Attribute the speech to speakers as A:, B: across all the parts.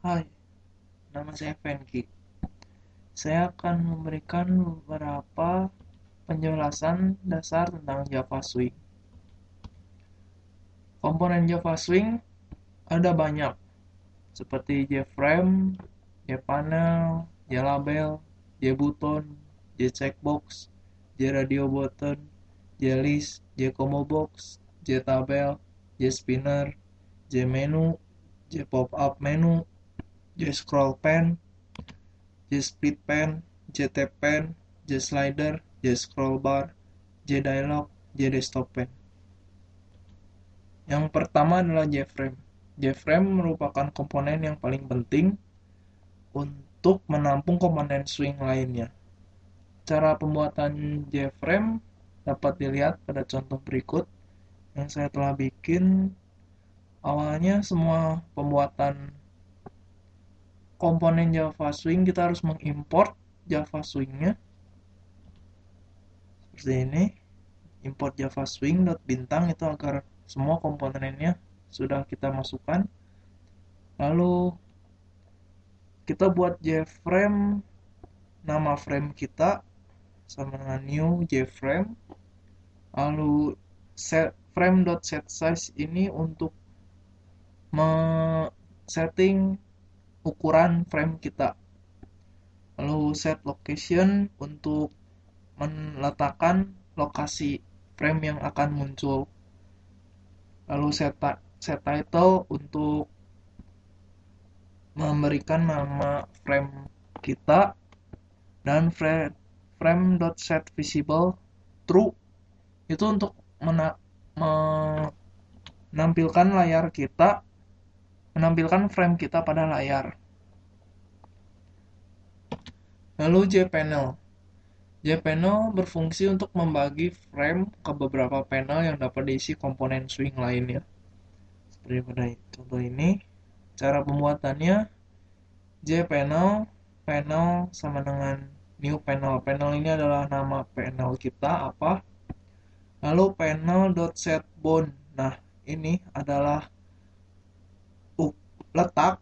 A: Hai, nama saya Fenki. Saya akan memberikan beberapa penjelasan dasar tentang Java Swing. Komponen Java Swing ada banyak, seperti JFrame, JPanel, JLabel, JButton, JCheckbox, JRadio Button, JList, JCombo Box, JTabel, JSpinner, JMenu, JPopUp Menu, JScroll Pen, JSplit Pen, JTap Pen, JSlider, JScroll Bar, JDialog, JDesktop Pen. Yang pertama adalah JFrame. JFrame merupakan komponen yang paling penting untuk menampung komponen swing lainnya. Cara pembuatan JFrame dapat dilihat pada contoh berikut yang saya telah bikin. Awalnya semua pembuatan komponen Java Swing kita harus mengimport Java Swing-nya seperti ini. Import Java Swing bintang itu agar semua komponennya sudah kita masukkan. Lalu kita buat JFrame, nama frame kita sama dengan new JFrame. Lalu frame.setSize ini untuk setting ukuran frame kita. Lalu set location untuk meletakkan lokasi frame yang akan muncul. Lalu set title untuk memberikan nama frame kita, dan frame.setVisible true itu untuk menampilkan menampilkan frame kita pada layar. Lalu JPanel. JPanel berfungsi untuk membagi frame ke beberapa panel yang dapat diisi komponen swing lainnya. Seperti pada contoh ini, cara pembuatannya JPanel, panel sama dengan new panel. Panel ini adalah nama panel kita apa. Lalu panel.setBound. Nah, ini adalah letak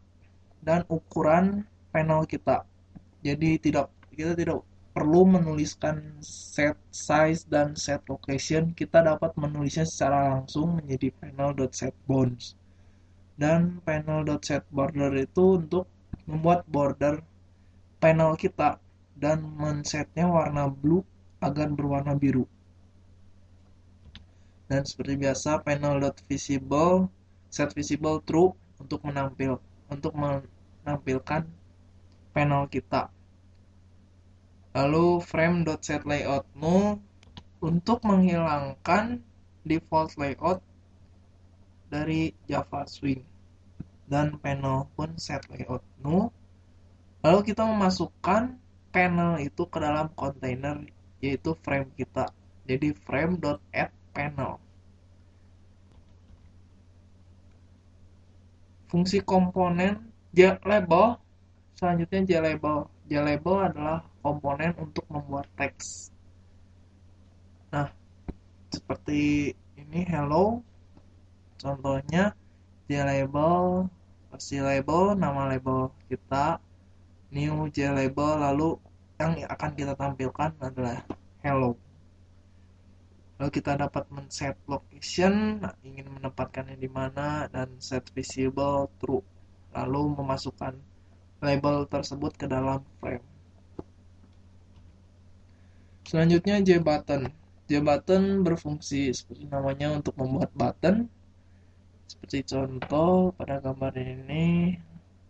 A: dan ukuran panel kita. Jadi kita tidak perlu menuliskan set size dan set location. Kita dapat menulisnya secara langsung menjadi panel.setBounds. Dan panel.setBorder itu untuk membuat border panel kita dan men-setnya warna blue agar berwarna biru. Dan seperti biasa panel.visible set visible true untuk menampilkan panel kita. Lalu frame.setLayout null untuk menghilangkan default layout dari Java Swing, dan panel pun set layout null. Lalu kita memasukkan panel itu ke dalam kontainer, yaitu frame kita. Jadi frame.addPanel. Fungsi komponen JLabel. Selanjutnya JLabel. JLabel adalah komponen untuk membuat teks. Nah, seperti ini hello. Contohnya JLabel, versi label, nama label kita, new JLabel, lalu yang akan kita tampilkan adalah hello. Lalu kita dapat men-set location, ingin menempatkannya di mana, dan set visible true. Lalu memasukkan label tersebut ke dalam frame. Selanjutnya JButton. JButton berfungsi seperti namanya untuk membuat button. Seperti contoh pada gambar ini,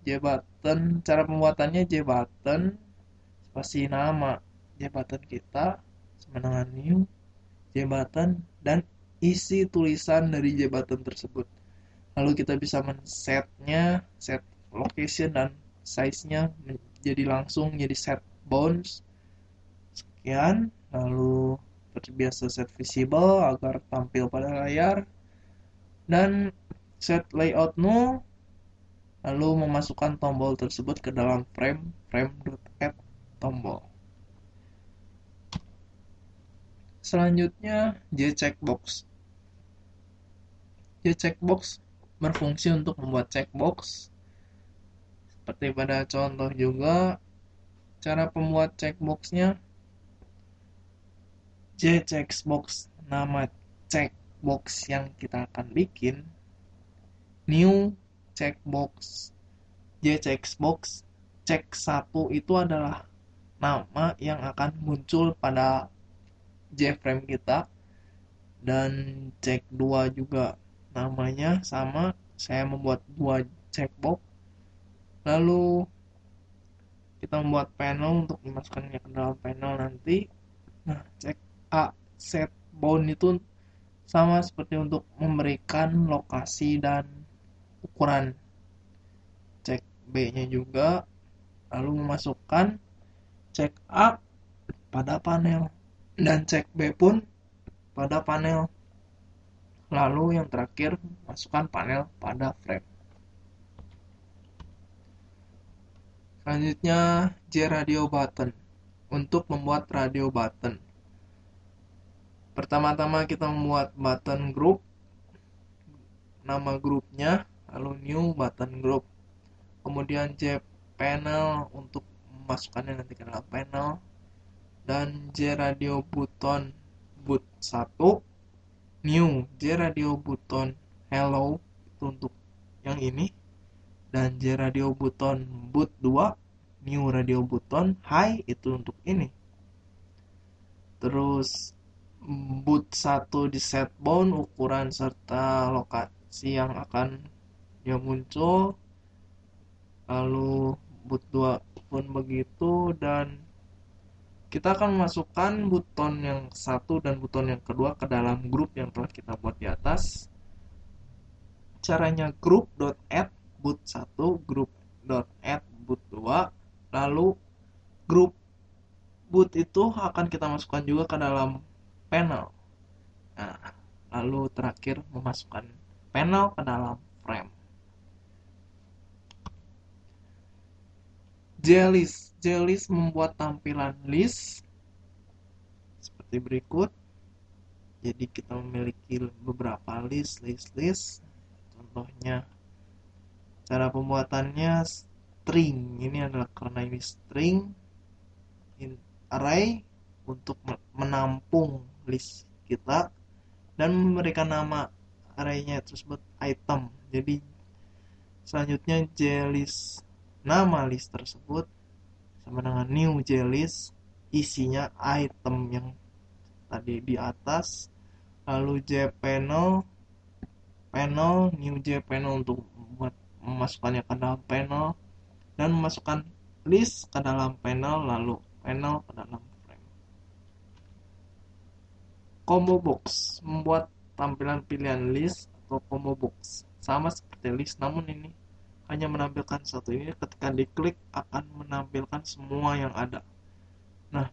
A: JButton. Cara pembuatannya JButton, spasi nama JButton kita sama dengan new JButton, dan isi tulisan dari JButton tersebut. Lalu kita bisa men-setnya, set location dan size-nya menjadi langsung jadi set bounds. Sekian. Lalu seperti biasa set visible agar tampil pada layar, dan set layout null, lalu memasukkan tombol tersebut ke dalam frame.add tombol. Selanjutnya JCheckbox. JCheckbox berfungsi untuk membuat checkbox seperti pada contoh juga. Cara pembuat checkboxnya, checkbox, nama checkbox yang kita akan bikin, new checkbox. Checkbox check 1 itu adalah nama yang akan muncul pada JFrame kita, dan check 2 juga namanya sama. Saya membuat 2 checkbox, lalu kita membuat panel untuk dimasukkannya ke dalam panel nanti. Nah, check A set bound itu sama seperti untuk memberikan lokasi dan ukuran. Cek B nya juga, lalu memasukkan cek A pada panel dan cek B pun pada panel. Lalu yang terakhir, masukkan panel pada frame. Selanjutnya J radio button. Untuk membuat radio button, pertama-tama kita membuat button group, nama grupnya, lalu new button group. Kemudian J panel untuk memasukkannya nanti ke dalam panel, dan J radio button boot 1, new J radio button hello itu untuk yang ini, dan J radio button boot 2, new radio button hi itu untuk ini. Terus boot 1 di set bound, ukuran serta lokasi yang akan dia muncul. Lalu boot 2 pun begitu, dan kita akan memasukkan button yang satu dan button yang kedua ke dalam grup yang telah kita buat di atas. Caranya group.add boot 1, group.add boot 2, lalu grup boot itu akan kita masukkan juga ke dalam panel. Nah, lalu terakhir memasukkan panel ke dalam frame. JList membuat tampilan list seperti berikut. Jadi kita memiliki beberapa list. Contohnya, cara pembuatannya string. Ini adalah karena ini string array untuk menampung list kita dan memberikan nama arraynya tersebut item. Jadi selanjutnya JList, nama list tersebut sama dengan new JList, isinya item yang tadi di atas. Lalu JPanel, new JPanel untuk memasukkannya ke dalam panel dan memasukkan list ke dalam panel, lalu panel ke dalam frame. Combo box, membuat tampilan pilihan list atau combo box sama seperti list, namun ini hanya menampilkan satu. Ini ketika diklik akan menampilkan semua yang ada. Nah,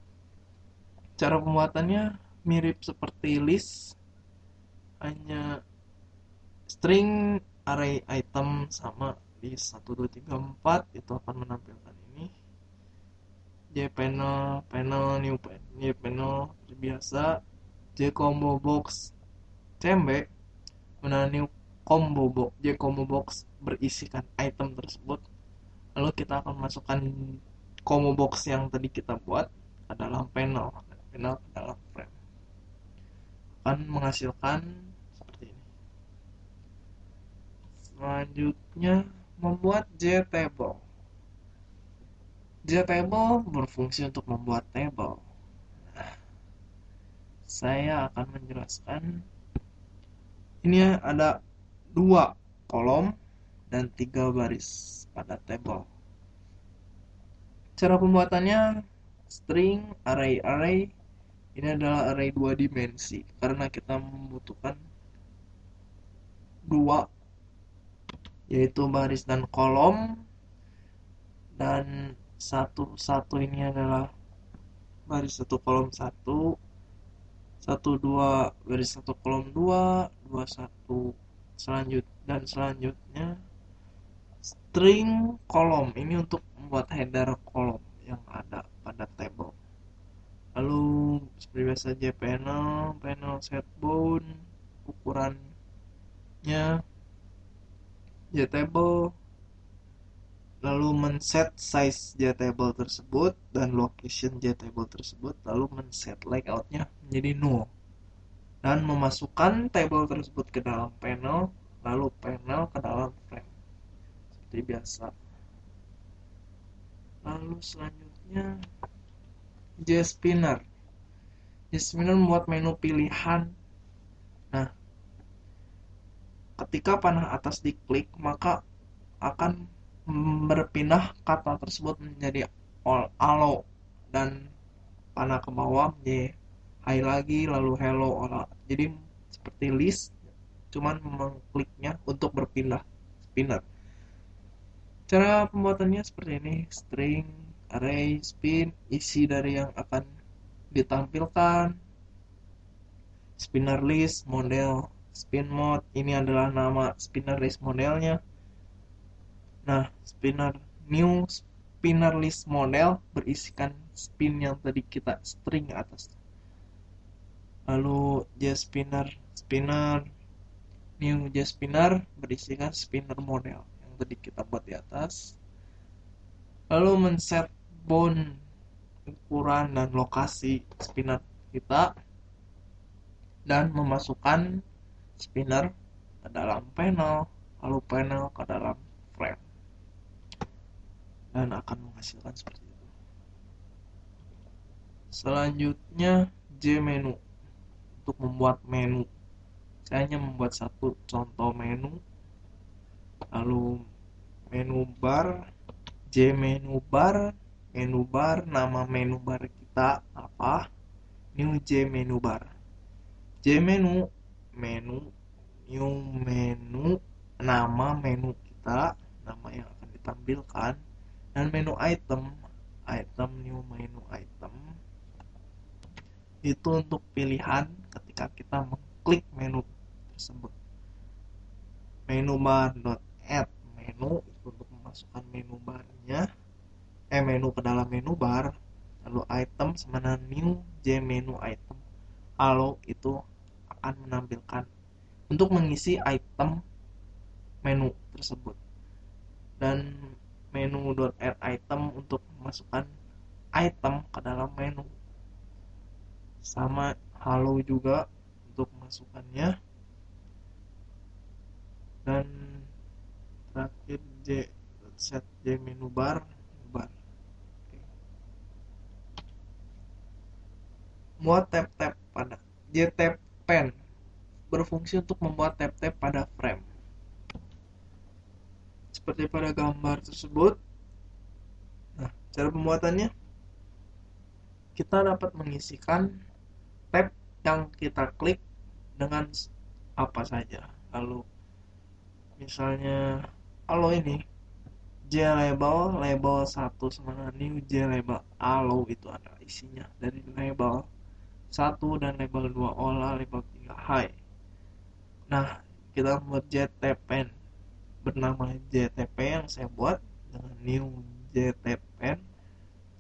A: cara pembuatannya mirip seperti list, hanya string array item sama list 1, 2, 3, 4 itu akan menampilkan ini. JPanel, new panel biasa. J combo box CMB, mana new combo box. J combo box berisikan item tersebut. Lalu kita akan masukkan combo box yang tadi kita buat ke dalam panel ke dalam frame. Akan menghasilkan seperti ini. Selanjutnya membuat JTable. JTable berfungsi untuk membuat table. Nah, saya akan menjelaskan. Ini ada 2 kolom dan 3 baris pada table. Cara pembuatannya string array. Ini adalah array 2 dimensi karena kita membutuhkan 2, yaitu baris dan kolom, dan satu ini adalah baris 1 kolom 1, 2 baris 1 kolom 2, 1 selanjutnya string kolom. Ini untuk membuat header kolom yang ada pada table. Lalu seperti biasa panel set bound, ukurannya JTable, lalu men-set size JTable tersebut dan location JTable tersebut, lalu men-set layoutnya menjadi null, dan memasukkan table tersebut ke dalam panel, lalu panel ke dalam frame seperti biasa. Lalu selanjutnya JSpinner. JSpinner membuat menu pilihan. Nah, ketika panah atas diklik, maka akan berpindah kata tersebut menjadi allow, dan panah ke bawah menjadi hi lagi, lalu hello, all. Jadi seperti list, cuman mengkliknya untuk berpindah spinner. Cara pembuatannya seperti ini: string, array, spin, isi dari yang akan ditampilkan, spinner list, model, spin mode, ini adalah nama spinner list modelnya. Nah, new spinner list model berisikan spin yang tadi kita string atas. Lalu spinner new JSpinner berisikan spinner model yang tadi kita buat di atas. Lalu men-set bound, ukuran dan lokasi spinner kita, dan memasukkan spinner ke dalam panel, lalu panel ke dalam frame, dan akan menghasilkan seperti itu. Selanjutnya JMenu, untuk membuat menu. Saya hanya membuat satu contoh menu, lalu menu bar, JMenu bar, menu bar, nama menu bar kita apa, new JMenu bar, JMenu, menu, new menu, nama menu kita, nama yang akan ditampilkan, dan menu item, new menu item, itu untuk pilihan ketika kita mengklik menu tersebut. Menu bar .add menu itu untuk memasukkan menu barnya, menu ke dalam menu bar, lalu item sama new JMenu item, allow itu akan menampilkan untuk mengisi item menu tersebut, dan menu.add item untuk memasukkan item ke dalam menu, sama hello juga untuk memasukkannya, dan terakhir set JMenu bar. Muat tab-tab pada JTab pen berfungsi untuk membuat tab-tab pada frame seperti pada gambar tersebut. Nah, cara pembuatannya, kita dapat mengisikan tab yang kita klik dengan apa saja. Lalu misalnya kalau ini JLabel, label 1 sama new JLabel, allow itu adalah isinya dari label 1 dan label 2 olah, label 3 high. Nah, kita membuat JTpen bernama JTP yang saya buat dengan new JTpen.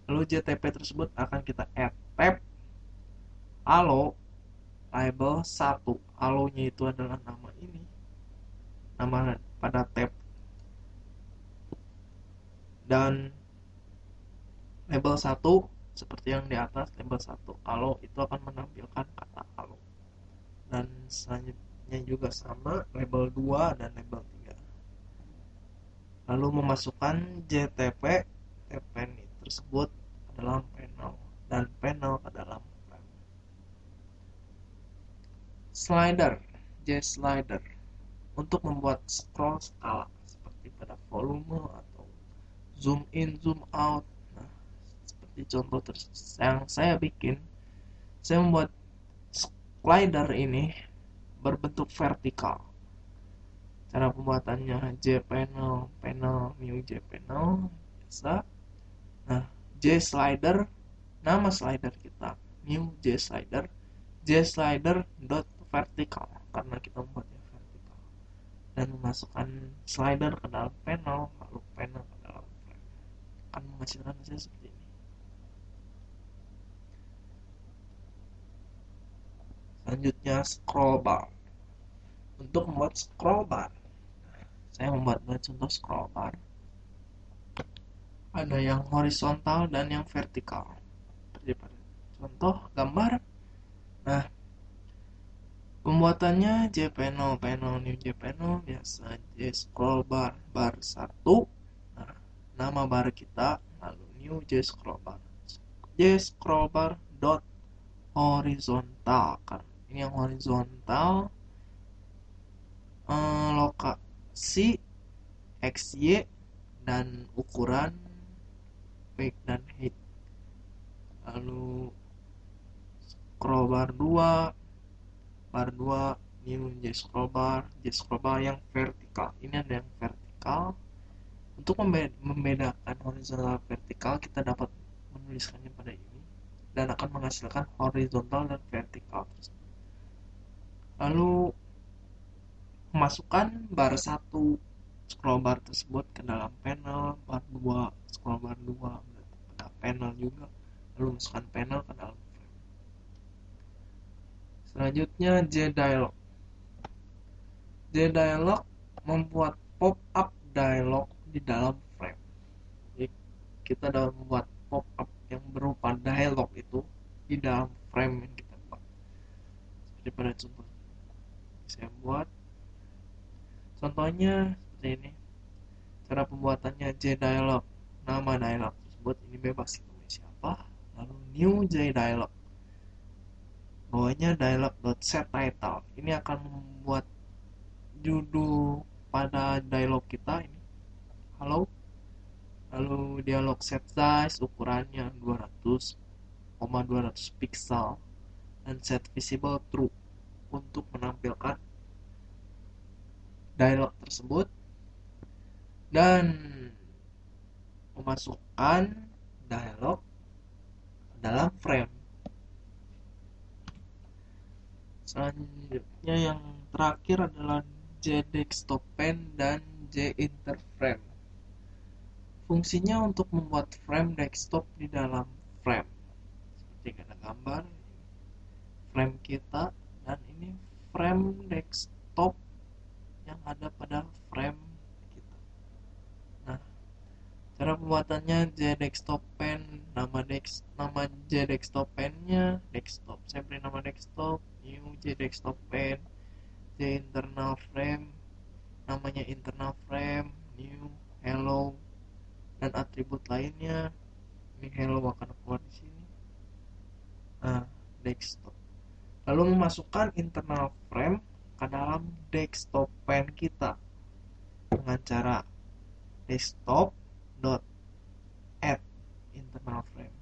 A: Lalu JTP tersebut akan kita add tab allow label 1. Allow-nya itu adalah nama ini, nama pada tab, dan label 1 seperti yang di atas, label 1 allow itu akan menampilkan kata allow, dan selanjutnya juga sama label 2 dan label 3. Lalu memasukkan JTP pen tersebut ke dalam panel, dan panel ke dalam frame. Slider, JSlider, untuk membuat scroll skala seperti pada volume atau zoom in, zoom out. Nah, seperti contoh yang saya bikin, saya membuat slider ini berbentuk vertikal. Cara pembuatannya JPanel, panel, new JPanel, biasa. Nah, JSlider, nama slider kita new JSlider, JSlider dot vertical karena kita membuatnya vertikal, dan memasukkan slider ke dalam panel, lalu panel ke dalam frame, akan menghasilkan hasil seperti ini. Selanjutnya scroll bar. Untuk membuat scroll bar, saya membuat contoh scroll bar. Ada yang horizontal dan yang vertikal. Contoh gambar. Nah, pembuatannya jpanel new jpanel biasa scroll bar 1. Nah, nama bar kita lalu new scroll bar dot horizontal kan. Ini yang horizontal, lokasi xy dan ukuran weight dan height. Lalu scroll bar 2 new scroll bar yang vertikal. Ini ada yang vertikal. Untuk membedakan horizontal vertikal, kita dapat menuliskannya pada ini dan akan menghasilkan horizontal dan vertikal. Lalu memasukkan bar 1 scroll bar tersebut ke dalam panel, bar 2 scroll bar 2 pada panel juga, lalu masukkan panel ke dalam frame. Selanjutnya JDialog membuat pop-up dialog di dalam frame. Jadi kita dapat membuat pop-up yang berupa dialog itu di dalam frame yang kita buat. Seperti pada contoh saya buat. Contohnya seperti ini. Cara pembuatannya JDialog. Nama dialog tersebut ini bebas kita mau siapa. Lalu new JDialog. Bawahnya dialog.setTitle. Ini akan membuat judul pada dialog kita ini. Halo. Lalu dialog set size ukurannya 200,200 pixel dan set visible true untuk menampilkan dialog tersebut dan memasukkan dialog dalam frame. Selanjutnya yang terakhir adalah JDesktopPen dan JInterFrame. Fungsinya untuk membuat frame desktop di dalam frame. Seperti ada gambar, frame kita, dan ini frame desktop yang ada pada frame kita. Nah, cara pembuatannya JDesktopPen, nama JDesktopPen-nya desktop. Saya beri nama desktop, new JDesktopPen, internal frame, namanya internal frame, new, hello, dan atribut lainnya. Ini hello akan keluar di sini. Nah, desktop. Lalu memasukkan internal frame ke dalam desktop pen kita dengan cara desktop.add internal frame.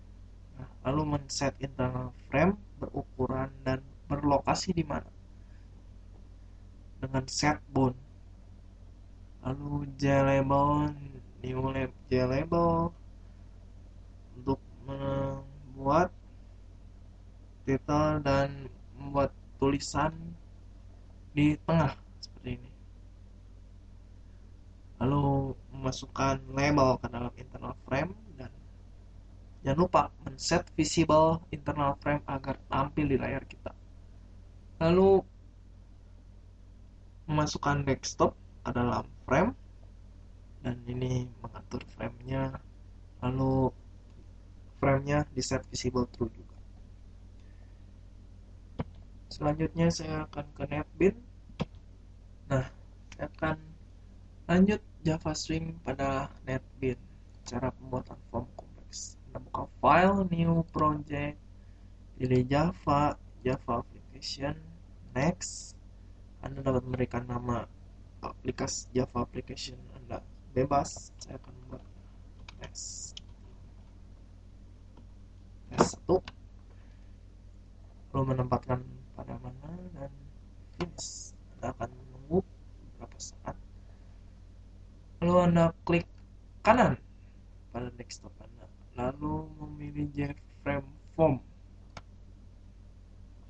A: Nah, lalu men-set internal frame berukuran dan berlokasi di mana dengan set bound. Lalu JLabel, new JLabel untuk membuat title dan membuat tulisan di tengah seperti ini. Lalu memasukkan label ke dalam internal frame dan jangan lupa men-set visible internal frame agar tampil di layar kita. Lalu memasukkan desktop ke dalam frame dan ini mengatur framenya. Lalu framenya di set visible true juga. Selanjutnya saya akan ke NetBeans. Nah, saya akan lanjut Java Swing pada NetBeans. Cara pembuatan form kompleks. Anda buka file, new project, pilih Java application, next. Anda dapat memberikan nama aplikasi Java application Anda bebas. Saya akan membuat next 1, lalu menempatkan pada mana dan finish. Anda akan menunggu beberapa saat, lalu Anda klik kanan pada desktop Anda, lalu memilih JFrame Form.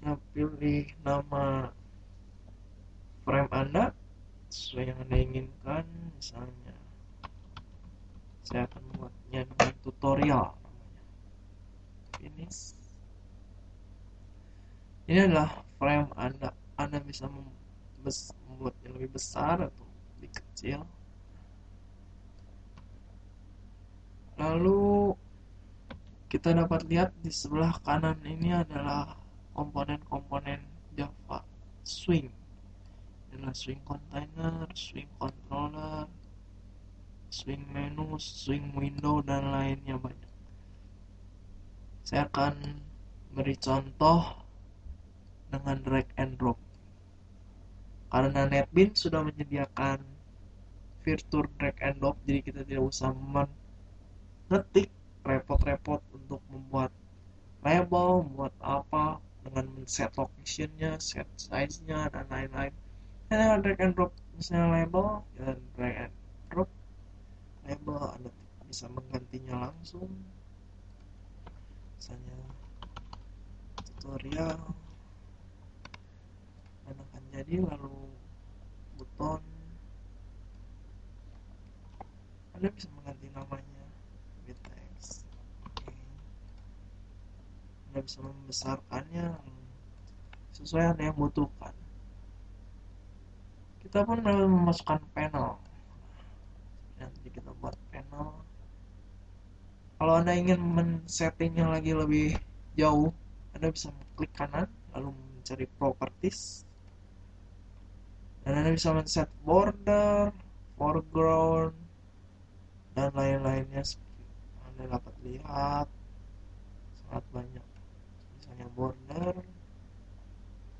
A: Anda pilih nama frame Anda sesuai yang Anda inginkan. Misalnya saya akan membuatnya dengan tutorial namanya. Finish. Ini adalah frame Anda. Anda bisa membuatnya lebih besar atau lebih kecil. Lalu kita dapat lihat di sebelah kanan ini adalah komponen-komponen Java Swing. Adalah swing container, swing controller, swing menu, swing window, dan lainnya banyak. Saya akan beri contoh dengan drag and drop. Karena NetBeans sudah menyediakan fitur drag and drop, jadi kita tidak usah mengetik repot-repot untuk membuat label, membuat apa, dengan set location-nya, set size-nya, dan lain-lain. Dengan drag and drop, misalnya label, dan drag and drop label, Anda bisa menggantinya langsung. Misalnya tutorial, dan akan jadi. Lalu buton, Anda bisa mengganti namanya with text. Anda bisa membesarkannya sesuai Anda yang butuhkan. Kita pun dapat memasukkan panel. Nanti kita buat panel. Kalau Anda ingin men-settingnya lagi lebih jauh, Anda bisa klik kanan lalu mencari properties, dan Anda bisa men-set border, foreground, dan lain-lainnya. Seperti Anda dapat lihat sangat banyak. Misalnya border,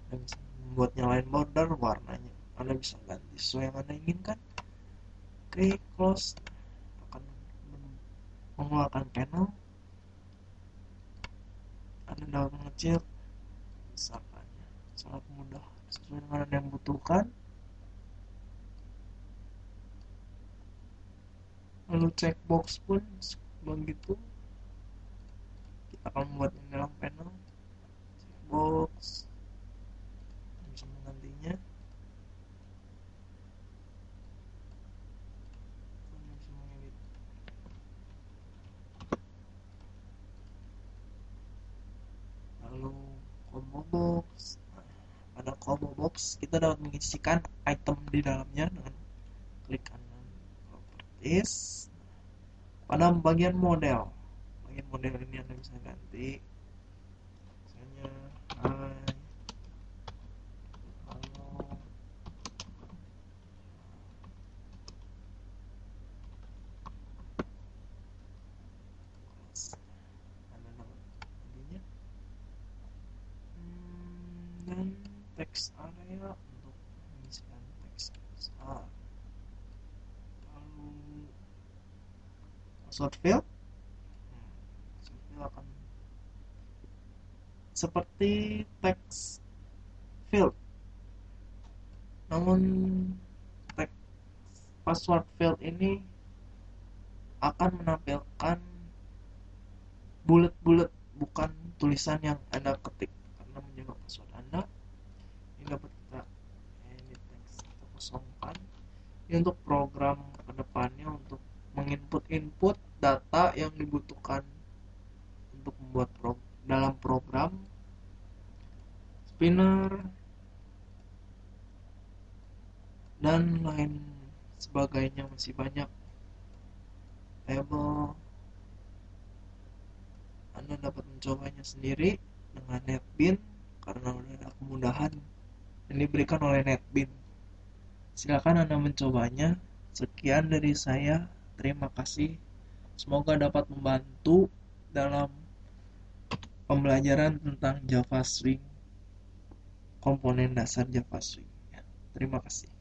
A: Anda bisa membuatnya lain border, warnanya Anda bisa ganti sesuai yang Anda inginkan. Klik close, akan mengeluarkan panel. Anda dapat mengecil besarkannya sangat mudah sesuai dengan Anda yang butuhkan. Lalu checkbox pun begitu, kita akan membuatnya dalam panel. Checkbox bisa menggantinya, bisa mengedit. Lalu combo box. Pada combo box kita dapat mengisikan item di dalamnya dengan klik kanan properties. Pada bagian model ini Anda bisa ganti, misalnya halo, Anda dapat gantinya. Dan text area untuk mengisikan teks besar. Lalu password field akan seperti text field, namun text password field ini akan menampilkan bulat-bulat, bukan tulisan yang Anda ketik. Karena menjaga password Anda, ini dapat kita edit text, kita kosongkan. Ini untuk program kedepannya, untuk menginput data yang dibutuhkan untuk membuat dalam program spinner dan lain sebagainya. Masih banyak label. Anda dapat mencobanya sendiri dengan NetBeans karena ada kemudahan yang diberikan oleh NetBeans. Silakan Anda mencobanya. Sekian dari saya, terima kasih. Semoga dapat membantu dalam pembelajaran tentang Java Swing, komponen dasar Java Swing. Terima kasih.